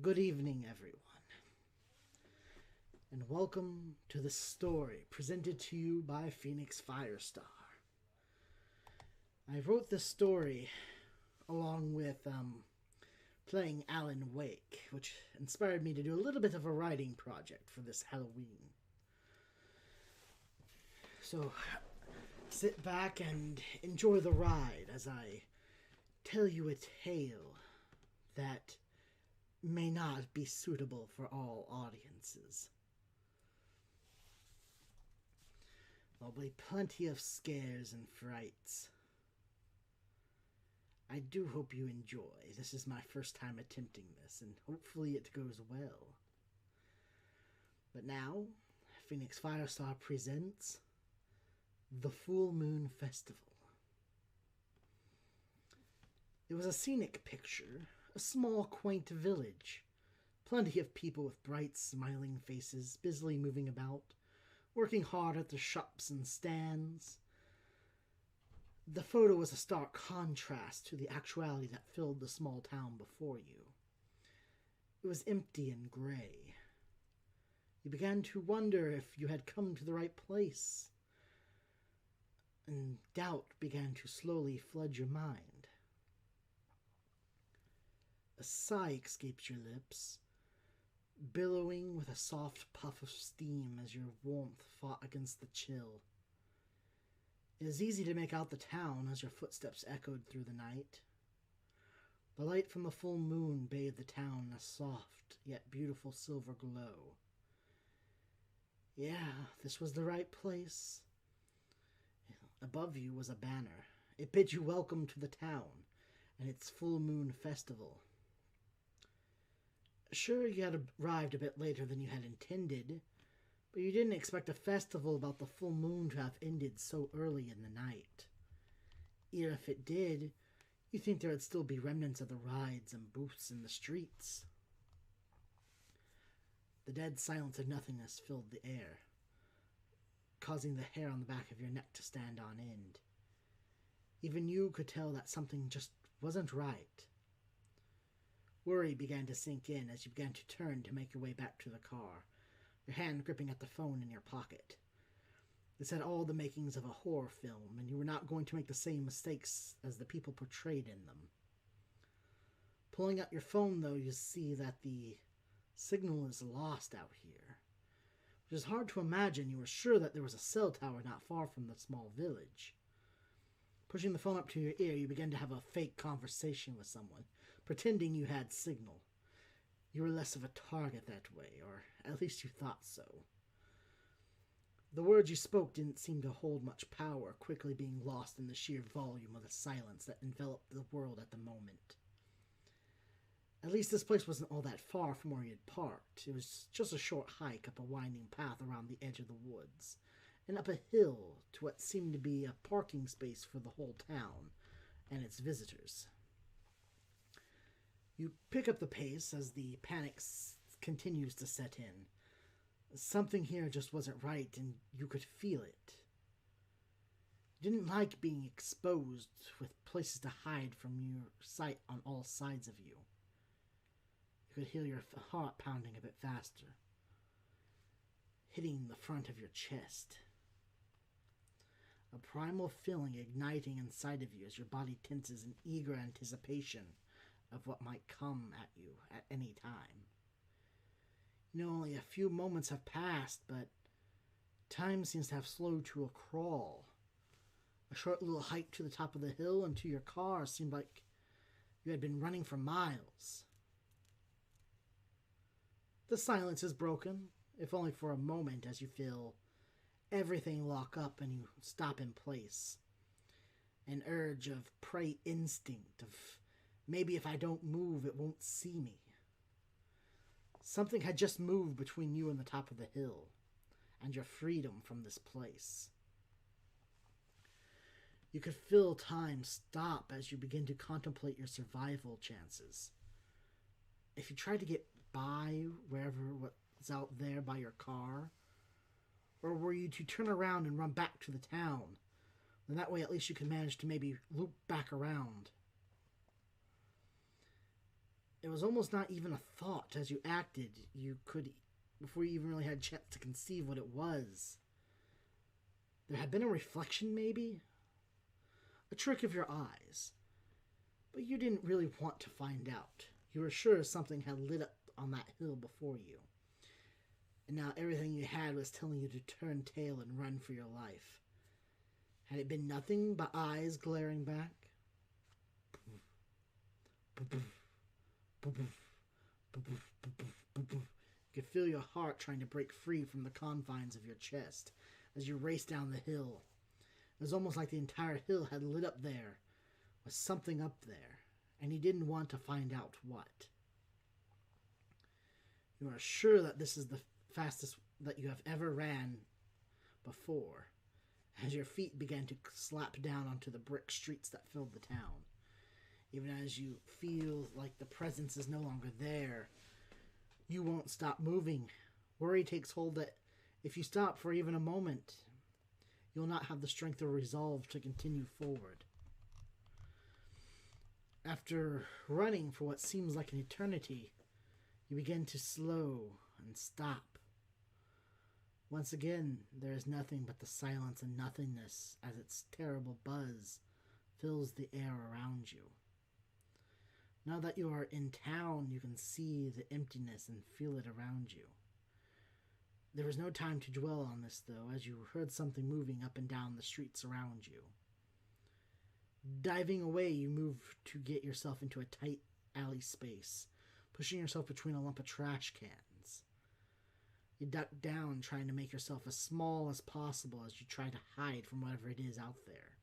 Good evening, everyone, and welcome to the story presented to you by Phoenix Firestar. I wrote this story along with playing Alan Wake, which inspired me to do a little bit of a writing project for this Halloween. So sit back and enjoy the ride as I tell you a tale that may not be suitable for all audiences. There'll be plenty of scares and frights. I do hope you enjoy. This is my first time attempting this, and hopefully it goes well. But now, Phoenix Firestar presents The Full Moon Festival. It was a scenic picture, a small, quaint village. Plenty of people with bright, smiling faces, busily moving about, working hard at their shops and stands. The photo was a stark contrast to the actuality that filled the small town before you. It was empty and gray. You began to wonder if you had come to the right place, and doubt began to slowly flood your mind. A sigh escapes your lips, billowing with a soft puff of steam as your warmth fought against the chill. It is easy to make out the town as your footsteps echoed through the night. The light from the full moon bathed the town in a soft yet beautiful silver glow. Yeah, this was the right place. Above you was a banner. It bid you welcome to the town and its full moon festival. Sure, you had arrived a bit later than you had intended, but you didn't expect a festival about the full moon to have ended so early in the night. Even if it did, you think there would still be remnants of the rides and booths in the streets. The dead silence of nothingness filled the air, causing the hair on the back of your neck to stand on end. Even you could tell that something just wasn't right. Worry began to sink in as you began to turn to make your way back to the car, your hand gripping at the phone in your pocket. This had all the makings of a horror film, and you were not going to make the same mistakes as the people portrayed in them. Pulling out your phone, though, you see that the signal is lost out here, which is hard to imagine. You were sure that there was a cell tower not far from the small village. Pushing the phone up to your ear, you began to have a fake conversation with someone, pretending you had signal. You were less of a target that way, or at least you thought so. The words you spoke didn't seem to hold much power, quickly being lost in the sheer volume of the silence that enveloped the world at the moment. At least this place wasn't all that far from where you had parked. It was just a short hike up a winding path around the edge of the woods, and up a hill to what seemed to be a parking space for the whole town and its visitors. You pick up the pace as the panic continues to set in. Something here just wasn't right, and you could feel it. You didn't like being exposed with places to hide from your sight on all sides of you. You could hear your heart pounding a bit faster, hitting the front of your chest. A primal feeling igniting inside of you as your body tenses in eager anticipation of what might come at you at any time. You know, only a few moments have passed, but time seems to have slowed to a crawl. A short little hike to the top of the hill and to your car seemed like you had been running for miles. The silence is broken, if only for a moment, as you feel everything lock up and you stop in place. An urge of prey instinct, of maybe if I don't move, it won't see me. Something had just moved between you and the top of the hill, and your freedom from this place. You could feel time stop as you begin to contemplate your survival chances. If you tried to get by wherever was out there by your car, or were you to turn around and run back to the town, then that way at least you could manage to maybe loop back around. it was almost not even a thought as you acted. You could, before you even really had a chance to conceive what it was. There had been a reflection, maybe? A trick of your eyes. But you didn't really want to find out. You were sure something had lit up on that hill before you. And now everything you had was telling you to turn tail and run for your life. Had it been nothing but eyes glaring back? You could feel your heart trying to break free from the confines of your chest as you raced down the hill. It was almost like the entire hill had lit up there, with something up there, and you didn't want to find out what. You are sure that this is the fastest that you have ever ran before, as your feet began to slap down onto the brick streets that filled the town. Even as you feel like the presence is no longer there, you won't stop moving. Worry takes hold that if you stop for even a moment, you'll not have the strength or resolve to continue forward. After running for what seems like an eternity, you begin to slow and stop. Once again, there is nothing but the silence and nothingness as its terrible buzz fills the air around you. Now that you are in town, you can see the emptiness and feel it around you. There was no time to dwell on this, though, as you heard something moving up and down the streets around you. Diving away, you move to get yourself into a tight alley space, pushing yourself between a lump of trash cans. You duck down, trying to make yourself as small as possible as you try to hide from whatever it is out there.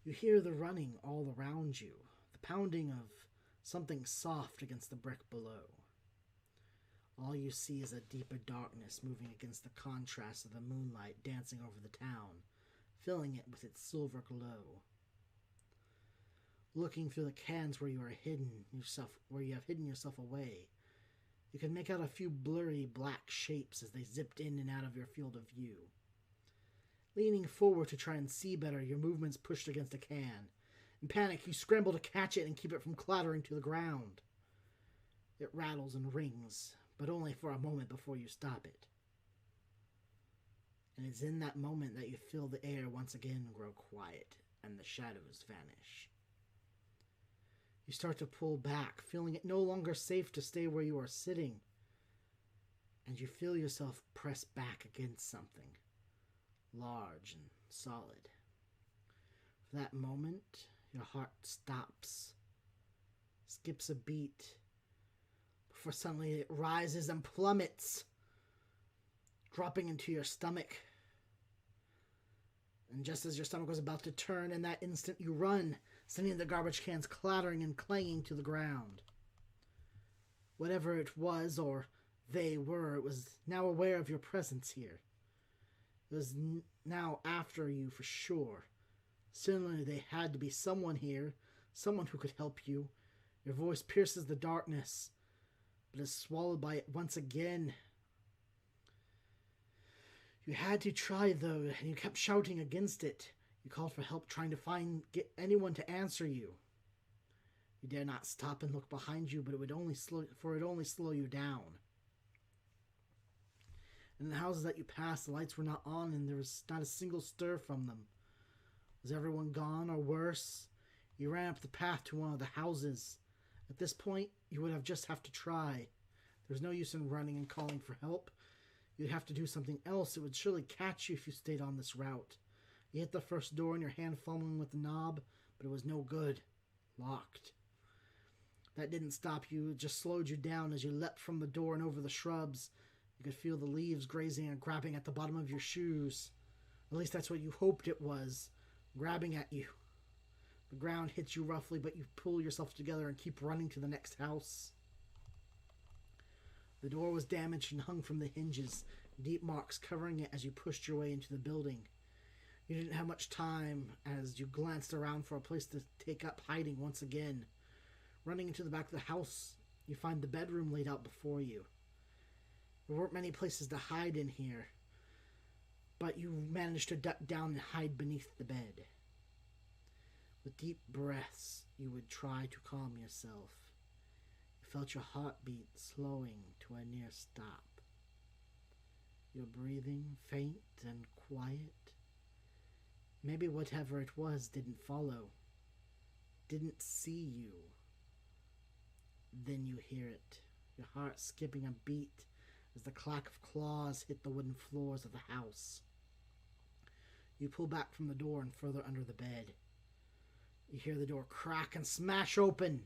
You hear the running all around you, the pounding of something soft against the brick below. All you see is a deeper darkness moving against the contrast of the moonlight dancing over the town, filling it with its silver glow. Looking through the cans where you have hidden yourself away, you can make out a few blurry black shapes as they zipped in and out of your field of view. Leaning forward to try and see better, your movements pushed against a can. In panic, you scramble to catch it and keep it from clattering to the ground. It rattles and rings, but only for a moment before you stop it. And it's in that moment that you feel the air once again grow quiet and the shadows vanish. You start to pull back, feeling it no longer safe to stay where you are sitting, and you feel yourself press back against something, large and solid. For that moment, your heart stops, skips a beat, before suddenly it rises and plummets, dropping into your stomach. And just as your stomach was about to turn, in that instant you run, sending the garbage cans clattering and clanging to the ground. Whatever it was, or they were, it was now aware of your presence here. It was now after you for sure. Suddenly there had to be someone here, someone who could help you. Your voice pierces the darkness, but is swallowed by it once again. You had to try, though, and you kept shouting against it. You called for help, trying to get anyone to answer you. You dare not stop and look behind you, but it would only slow you down. In the houses that you passed, the lights were not on, and there was not a single stir from them. Was everyone gone, or worse? You ran up the path to one of the houses. At this point, you would just have to try. There was no use in running and calling for help. You'd have to do something else. It would surely catch you if you stayed on this route. You hit the first door in your hand, fumbling with the knob, but it was no good. Locked. That didn't stop you. It just slowed you down as you leapt from the door and over the shrubs. You could feel the leaves grazing and grabbing at the bottom of your shoes. At least that's what you hoped it was, grabbing at you. The ground hits you roughly, but you pull yourself together and keep running to the next house. The door was damaged and hung from the hinges, deep marks covering it as you pushed your way into the building. You didn't have much time as you glanced around for a place to take up hiding once again. Running into the back of the house, you find the bedroom laid out before you. There weren't many places to hide in here, but you managed to duck down and hide beneath the bed. With deep breaths, you would try to calm yourself. You felt your heartbeat slowing to a near stop. Your breathing faint and quiet. Maybe whatever it was didn't follow, didn't see you. Then you hear it, your heart skipping a beat as the clack of claws hit the wooden floors of the house. You pull back from the door and further under the bed. You hear the door crack and smash open.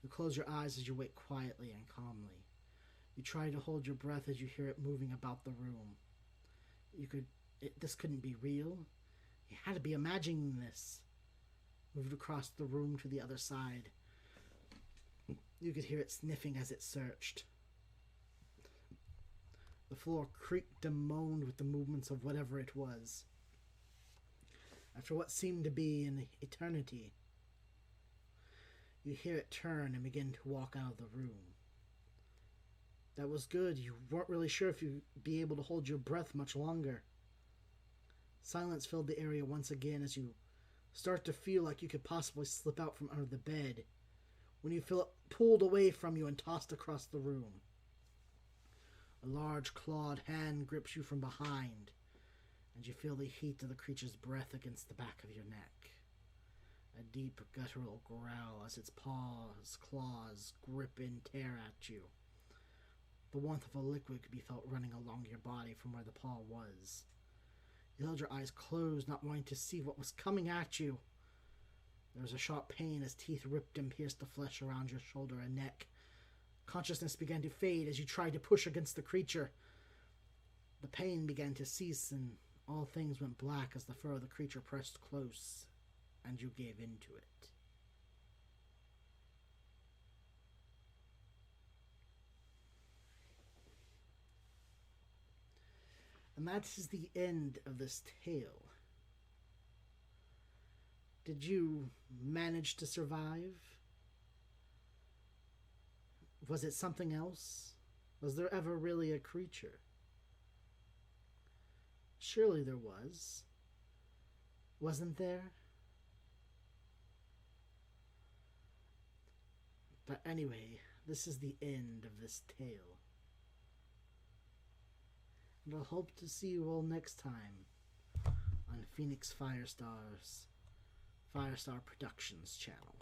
You close your eyes as you wait quietly and calmly. You try to hold your breath as you hear it moving about the room. This couldn't be real. You had to be imagining this. Moved across the room to the other side. You could hear it sniffing as it searched. The floor creaked and moaned with the movements of whatever it was. After what seemed to be an eternity, you hear it turn and begin to walk out of the room. That was good. You weren't really sure if you'd be able to hold your breath much longer. Silence filled the area once again as you start to feel like you could possibly slip out from under the bed when you feel it pulled away from you and tossed across the room. A large clawed hand grips you from behind, and you feel the heat of the creature's breath against the back of your neck. A deep guttural growl as its claws grip and tear at you. The warmth of a liquid could be felt running along your body from where the paw was. You held your eyes closed, not wanting to see what was coming at you. There was a sharp pain as teeth ripped and pierced the flesh around your shoulder and neck. Consciousness began to fade as you tried to push against the creature. The pain began to cease, and all things went black as the fur of the creature pressed close, and you gave in to it. And that is the end of this tale. Did you manage to survive? Was it something else? Was there ever really a creature? Surely there was. Wasn't there? But anyway, this is the end of this tale. And I'll hope to see you all next time on Phoenix Firestar Productions channel.